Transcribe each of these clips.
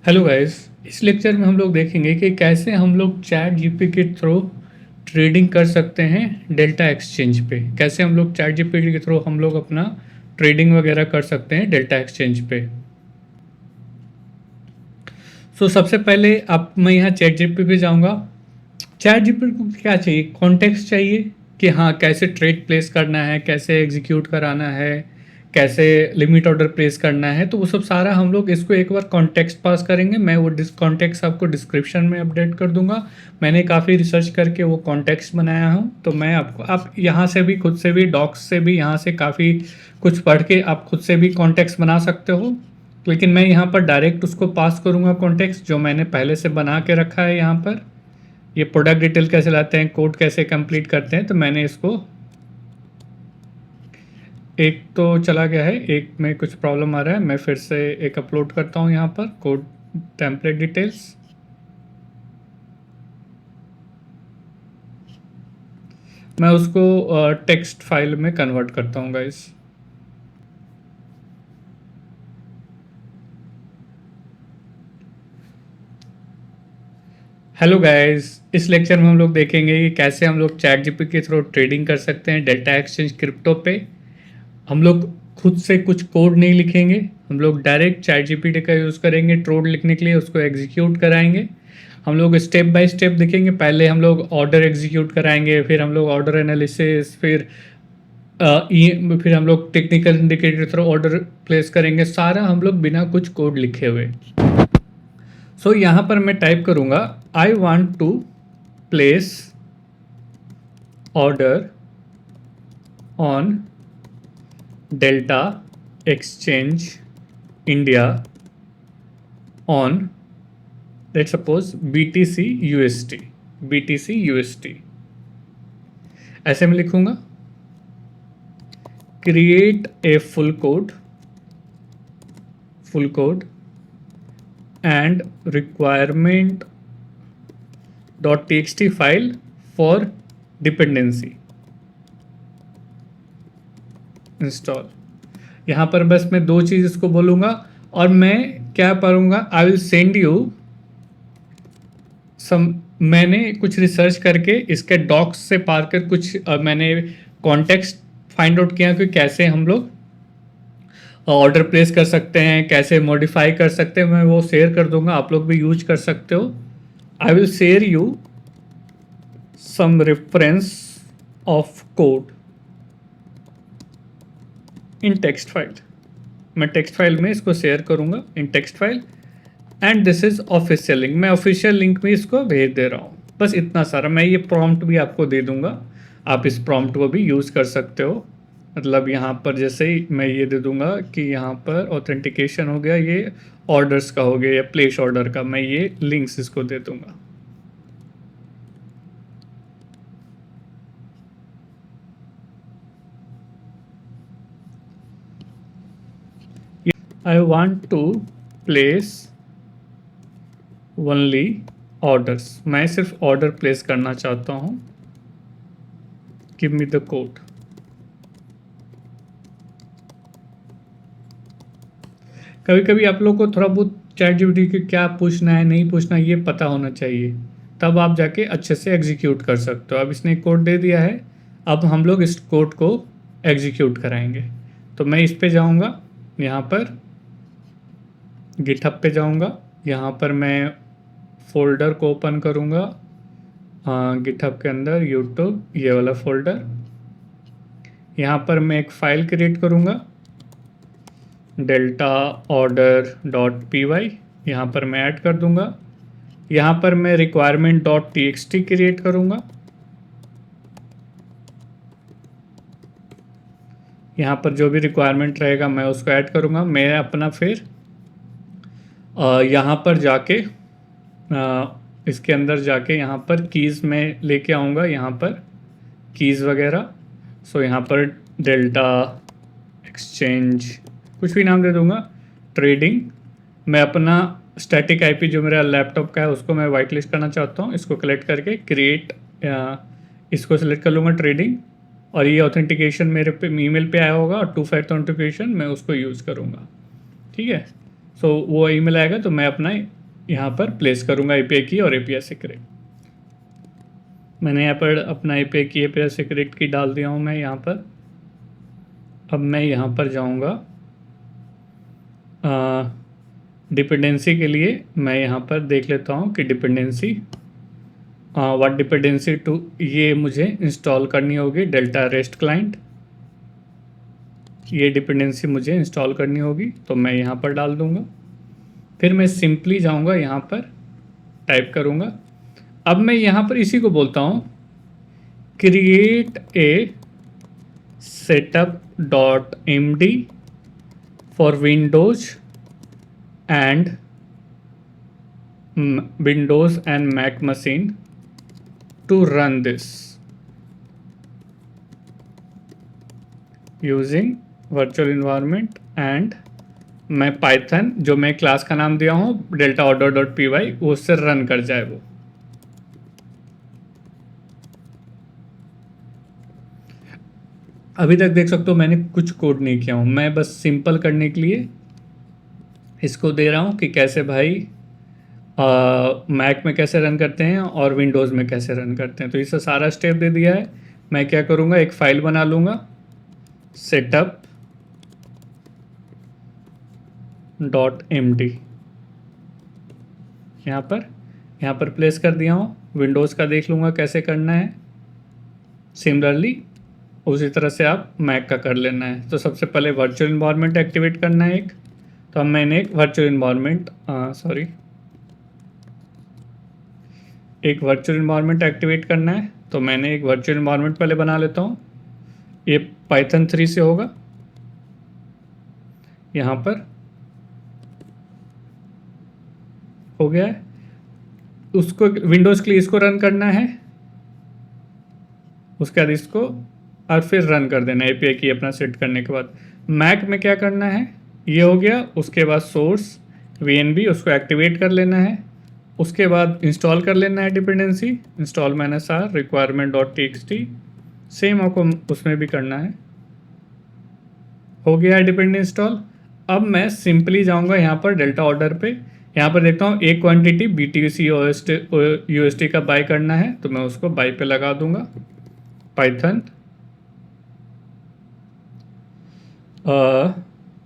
Hello guys. इस lecture में हम लोग देखेंगे कि कैसे हम लोग चैट जीपी के थ्रू ट्रेडिंग कर सकते हैं डेल्टा एक्सचेंज पे। कैसे हम लोग चैट जीपी के थ्रू हम लोग अपना ट्रेडिंग वगैरह कर सकते हैं डेल्टा एक्सचेंज पे। सबसे पहले आप मैं यहाँ चैट जीपी पे जाऊँगा। चैट जीपी को क्या चाहिए? कॉन्टेक्स्ट चाहिए कि हाँ कैसे ट्रेड प्लेस करना है, कैसे एग्जीक्यूट कराना है, कैसे लिमिट ऑर्डर प्लेस करना है। तो वो सब सारा हम लोग इसको एक बार कॉन्टेक्स्ट पास करेंगे। मैं वो कॉन्टेक्स्ट आपको डिस्क्रिप्शन में अपडेट कर दूंगा। मैंने काफ़ी रिसर्च करके वो कॉन्टेक्स्ट बनाया हूँ, तो मैं आपको आप यहाँ से भी खुद से भी डॉक्स से भी यहाँ से काफ़ी कुछ पढ़ के आप खुद से भी कॉन्टेक्स्ट बना सकते हो। लेकिन मैं यहाँ पर डायरेक्ट उसको पास करूँगा कॉन्टेक्स्ट जो मैंने पहले से बना के रखा है। यहाँ पर ये प्रोडक्ट डिटेल कैसे लाते हैं, कोड कैसे कंप्लीट करते हैं, तो मैंने इसको एक तो चला गया है, एक में कुछ प्रॉब्लम आ रहा है। मैं फिर से एक अपलोड करता हूँ यहाँ पर कोड टेम्पलेट डिटेल्स। मैं उसको टेक्स्ट फाइल में कन्वर्ट करता हूँ गाइस। हेलो गाइस, इस लेक्चर में हम लोग देखेंगे कि कैसे हम लोग चैट जीपी के थ्रू ट्रेडिंग कर सकते हैं डेल्टा एक्सचेंज क्रिप्टो पे। हम लोग खुद से कुछ कोड नहीं लिखेंगे, हम लोग डायरेक्ट चैट जीपीटी का यूज़ करेंगे कोड लिखने के लिए, उसको एग्जीक्यूट कराएंगे। हम लोग स्टेप बाय स्टेप देखेंगे। पहले हम लोग ऑर्डर एग्जीक्यूट कराएंगे, फिर हम लोग ऑर्डर एनालिसिस, फिर हम लोग technical indicator through order place करेंगे। सारा हम लोग बिना कुछ कोड लिखे हुए। यहाँ पर मैं टाइप करूँगा I want to place order on Delta Exchange India on let suppose BTC UST। ऐसे में लिखूंगा create a full code and requirement .txt file for dependency install. यहाँ पर बस मैं दो चीज़ इसको बोलूँगा और मैं क्या करूँगा, I will send you some. मैंने कुछ रिसर्च करके इसके डॉक्स से पार कर कुछ मैंने कॉन्टेक्स्ट फाइंड आउट किया कि कैसे हम लोग ऑर्डर प्लेस कर सकते हैं, कैसे मॉडिफाई कर सकते हैं। मैं वो शेयर कर दूंगा, आप लोग भी यूज कर सकते हो। I will share you some reference of code in text file. मैं टेक्स्ट फाइल में इसको शेयर करूंगा in text file and this is official link. मैं ऑफिशियल लिंक में इसको भेज दे रहा हूँ। बस इतना सारा। मैं ये प्रॉम्प्ट भी आपको दे दूंगा, आप इस प्रॉम्प्ट को भी यूज़ कर सकते हो। मतलब यहाँ पर जैसे ही मैं ये दे दूंगा कि यहाँ पर ऑथेंटिकेशन हो गया, ये ऑर्डर्स का हो गया या प्लेस ऑर्डर का, मैं ये लिंक्स इसको दे दूंगा। I want to place only orders. मैं सिर्फ ऑर्डर प्लेस करना चाहता हूँ। Give me the code. कभी कभी आप लोग को थोड़ा बहुत चैट जीपीटी के क्या पूछना है नहीं पूछना ये पता होना चाहिए, तब आप जाके अच्छे से एग्जीक्यूट कर सकते हो। अब इसने कोड दे दिया है, अब हम लोग इस कोड को एग्जीक्यूट कराएंगे। तो मैं इस पे जाऊंगा, यहाँ पर गिटहब पे जाऊंगा, यहाँ पर मैं फोल्डर को ओपन करूंगा। गिटहब के अंदर यूट्यूब ये वाला फोल्डर, यहाँ पर मैं एक फ़ाइल क्रिएट करूँगा डेल्टा ऑर्डर .py। यहाँ पर मैं ऐड कर दूँगा। यहाँ पर मैं रिक्वायरमेंट .txt क्रिएट करूँगा। यहाँ पर जो भी रिक्वायरमेंट रहेगा मैं उसको ऐड करूँगा। मैं अपना फिर यहाँ पर जाके इसके अंदर जाके यहाँ पर कीज़ में लेके आऊँगा, यहाँ पर कीज़ वगैरह। यहाँ पर डेल्टा एक्सचेंज कुछ भी नाम दे दूँगा, ट्रेडिंग। मैं अपना स्टैटिक आईपी जो मेरा लैपटॉप का है उसको मैं वाइट लिस्ट करना चाहता हूँ। इसको कलेक्ट करके क्रिएट इसको सेलेक्ट कर लूँगा ट्रेडिंग, और ये ऑथेंटिकेशन मेरे पे ईमेल पे आया होगा और 2 फैक्टर ऑथेंटिकेशन मैं उसको यूज़ करूँगा। ठीक है, सो वो ईमेल आएगा तो मैं अपना यहाँ पर प्लेस करूँगा एपीआई की और एपीआई सीक्रेट। मैंने यहाँ पर अपना एपीआई की एपीआई सीक्रेट की डाल दिया हूँ मैं यहाँ पर। अब मैं यहाँ पर जाऊँगा डिपेंडेंसी के लिए। मैं यहाँ पर देख लेता हूँ कि डिपेंडेंसी व्हाट डिपेंडेंसी टू ये मुझे इंस्टॉल करनी होगी। डेल्टा रेस्ट क्लाइंट, ये डिपेंडेंसी मुझे इंस्टॉल करनी होगी तो मैं यहाँ पर डाल दूँगा। फिर मैं सिंपली जाऊँगा यहाँ पर टाइप करूँगा। अब मैं यहाँ पर इसी को बोलता हूँ create a setup.md for Windows and Mac machine to run this using virtual environment and मैं पाइथन जो मैं क्लास का नाम दिया हूँ delta order dot P Y उससे रन कर जाए वो। अभी तक देख सकते हो मैंने कुछ कोड नहीं किया हूँ, मैं बस सिंपल करने के लिए इसको दे रहा हूँ कि कैसे भाई मैक में कैसे रन करते हैं और विंडोज़ में कैसे रन करते हैं। तो इसे सारा स्टेप दे दिया है। मैं क्या करूँगा, एक फ़ाइल बना लूँगा setup.md, यहाँ पर प्लेस कर दिया हूँ। विंडोज़ का देख लूँगा कैसे करना है। सिमिलरली उसी तरह से आप मैक का कर लेना है। तो सबसे पहले वर्चुअल इन्वायरमेंट एक्टिवेट करना है एक। तो अब मैंने एक वर्चुअल इन्वायरमेंट एक्टिवेट करना है। तो मैंने एक वर्चुअल इन्वायरमेंट पहले बना लेता हूँ। ये पाइथन 3 से होगा। यहाँ पर हो गया है। उसको विंडोज़ के लिए इसको रन करना है, उसके बाद इसको और फिर रन कर देना एपीआई की अपना सेट करने के बाद। मैक में क्या करना है, ये हो गया। उसके बाद सोर्स वीएनबी उसको एक्टिवेट कर लेना है। उसके बाद इंस्टॉल कर लेना है dependency install -r requirement.txt, same आपको उसमें भी करना है। हो गया है डिपेंडेंसी इंस्टॉल। अब मैं सिंपली जाऊंगा यहाँ पर डेल्टा ऑर्डर पे। यहाँ पर देखता हूँ एक क्वांटिटी BTC USD का बाय करना है तो मैं उसको बाय पे लगा दूंगा। Python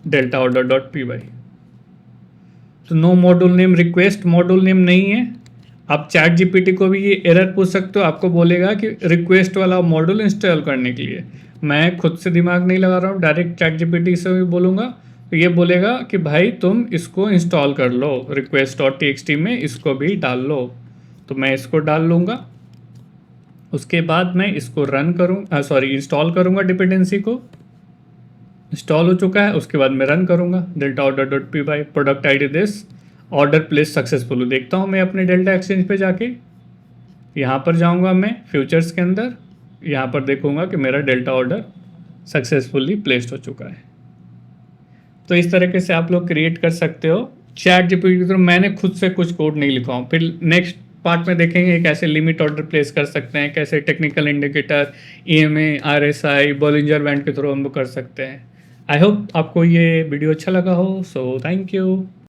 delta order dot P Y. तो no module name request module name नहीं है। आप चैट जीपीटी को भी ये एरर पूछ सकते हो, आपको बोलेगा कि रिक्वेस्ट वाला मॉड्यूल इंस्टॉल करने के लिए। मैं खुद से दिमाग नहीं लगा रहा हूँ, डायरेक्ट चैट जीपीटी से भी बोलूँगा तो ये बोलेगा कि भाई तुम इसको इंस्टॉल कर लो, request.txt में इसको भी डाल लो। तो मैं इसको डाल लूँगा। उसके बाद मैं इसको इंस्टॉल करूँगा। डिपेंडेंसी को इंस्टॉल हो चुका है। उसके बाद मैं रन करूँगा delta order dot P Y product ID this order place successful. देखता हूँ मैं अपने डेल्टा एक्सचेंज पे जाके, यहाँ पर जाऊँगा मैं फ्यूचर्स के अंदर, यहाँ पर देखूँगा कि मेरा डेल्टा ऑर्डर सक्सेसफुली प्लेस्ड हो चुका है। तो इस तरीके से आप लोग क्रिएट कर सकते हो चैट जीपीटी के थ्रू। मैंने खुद से कुछ कोड नहीं लिखा हूँ। फिर नेक्स्ट पार्ट में देखेंगे कैसे लिमिट ऑर्डर प्लेस कर सकते हैं, कैसे technical indicator EMA RSI Bollinger band के थ्रू हम कर सकते हैं। आई होप आपको ये वीडियो अच्छा लगा हो। So thank you.